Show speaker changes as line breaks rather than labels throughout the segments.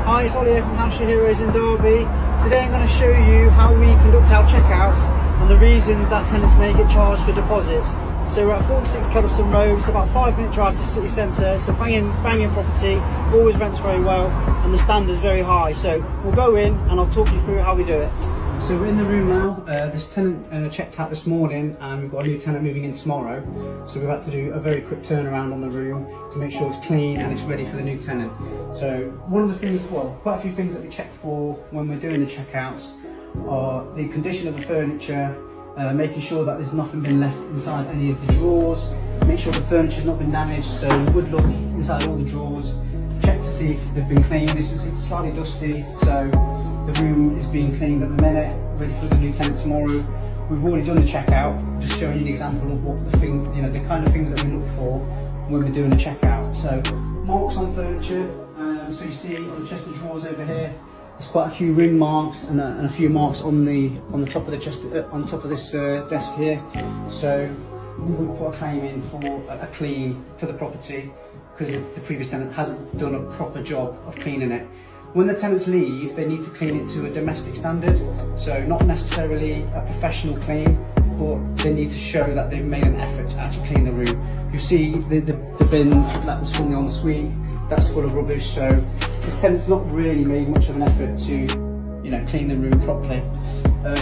Hi, it's Ollie here from Hampshire Heroes in Derby. Today I'm going to show you how we conduct our checkouts and the reasons that tenants may get charged for deposits. So we're at 46 Kettleston Road, it's about a 5-minute drive to city centre, so banging property, always rents very well and the standard's very high. So we'll go in and I'll talk you through how we do it. So we're in the room now. This tenant checked out this morning and we've got a new tenant moving in tomorrow. So we've had to do a very quick turnaround on the room to make sure it's clean and it's ready for the new tenant. So one of the things, well, quite a few things that we check for when we're doing the checkouts are the condition of the furniture, making sure that there's nothing been left inside any of the drawers, make sure the furniture's not been damaged, so we would look inside all the drawers, check to see if they've been cleaned. This is slightly dusty, so the room is being cleaned at the minute, ready for the new tenant tomorrow. We've already done the checkout, just showing you an example of what the things, the kind of things that we look for when we're doing a checkout. So marks on furniture, so you see on the chest of drawers over here, there's quite a few ring marks and a few marks on the top of the chest, on top of this desk here. So we would put a claim in for a clean for the property because the previous tenant hasn't done a proper job of cleaning it. When the tenants leave, they need to clean it to a domestic standard, so not necessarily a professional clean, but they need to show that they've made an effort to actually clean the room. You see the bin that was from the ensuite, that's full of rubbish, so this tenant's not really made much of an effort to clean the room properly.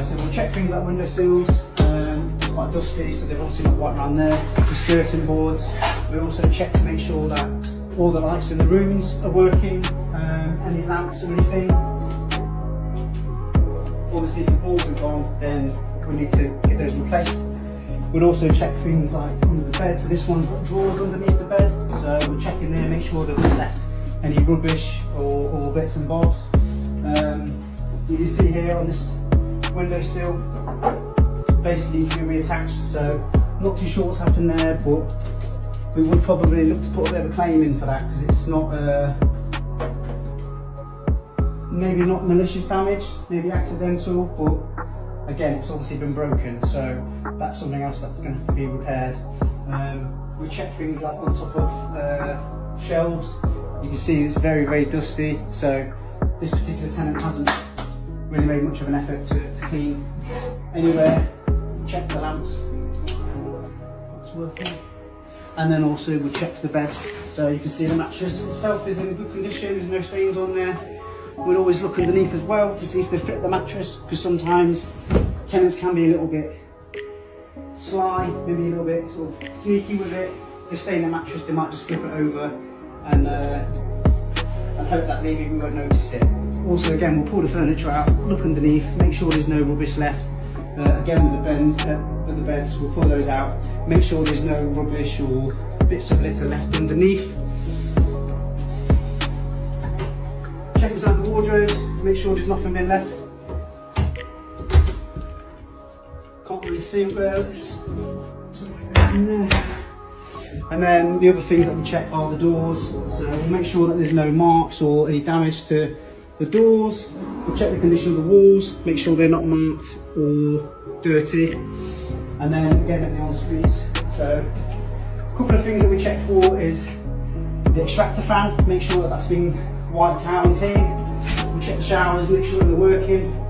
So we'll check things like windowsills, it's quite dusty, so they're obviously not white around there. The skirting boards, we also check to make sure that all the lights in the rooms are working, any lamps or anything. Obviously if the balls are gone, then we need to get those replaced. We'll also check things like under the bed, so this one's got drawers underneath the bed, so we'll check in there, make sure that we've left any rubbish or bits and bobs. You can see here on this windowsill, basically needs to be reattached, so not too sure what's happened there, but we would probably look to put a bit of a claim in for that because it's not maybe not malicious damage, maybe accidental, but again it's obviously been broken, so that's something else that's going to have to be repaired. We check things like on top of shelves. You can see it's very dusty, so this particular tenant hasn't really made much of an effort to clean anywhere. Check the lamps, it's working. And then also we check the beds, so you can see the mattress itself is in good condition, there's no stains on there. We'll always look underneath as well to see if they fit the mattress, because sometimes tenants can be a little bit sly, maybe a little bit sort of sneaky with it. If they stain the mattress, they might just flip it over and hope that maybe we won't notice it. Also again, we'll pull the furniture out, look underneath, make sure there's no rubbish left. Again with the beds, we'll pull those out, make sure there's no rubbish or bits of litter left underneath. Check inside the wardrobes, make sure there's nothing been left. Can't really see where it's in there. And then the other things that we check are the doors, so we'll make sure that there's no marks or any damage to the doors. We'll check the condition of the walls, make sure they're not marked or dirty. And then again at the ensuites, so a couple of things that we check for is the extractor fan, make sure that that's been wiped out and clean. We'll check the showers, make sure that they're working.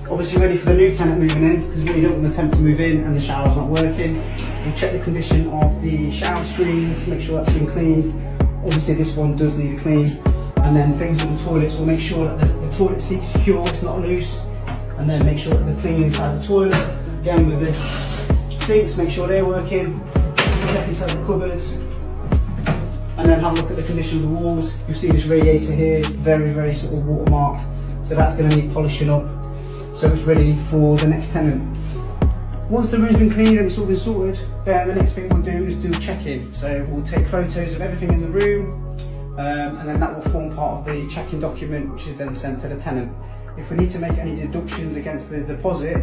Obviously ready for the new tenant moving in, because we don't want the tenant to move in and the shower's not working. We'll check the condition of the shower screens, make sure that's been cleaned. Obviously this one does need a clean. And then things with the toilets, we'll make sure that the toilet seat's secure, it's not loose. And then make sure that they're clean inside the toilet. Again with the sinks, make sure they're working. Check inside the cupboards. And then have a look at the condition of the walls. You'll see this radiator here, very sort of watermarked. So that's going to need polishing up, so it's ready for the next tenant. Once the room's been cleaned and it's all been sorted, then the next thing we'll do is do a check-in. So we'll take photos of everything in the room, and then that will form part of the check-in document, which is then sent to the tenant. If we need to make any deductions against the deposit,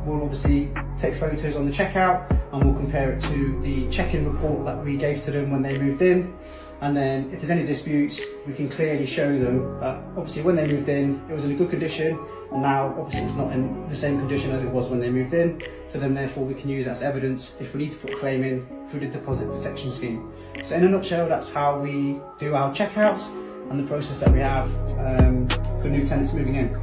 we'll obviously take photos on the checkout and we'll compare it to the check-in report that we gave to them when they moved in. And then if there's any disputes, we can clearly show them that obviously when they moved in, it was in a good condition, and now obviously it's not in the same condition as it was when they moved in. So then therefore we can use that as evidence if we need to put a claim in through the deposit protection scheme. So in a nutshell, that's how we do our checkouts and the process that we have for new tenants moving in.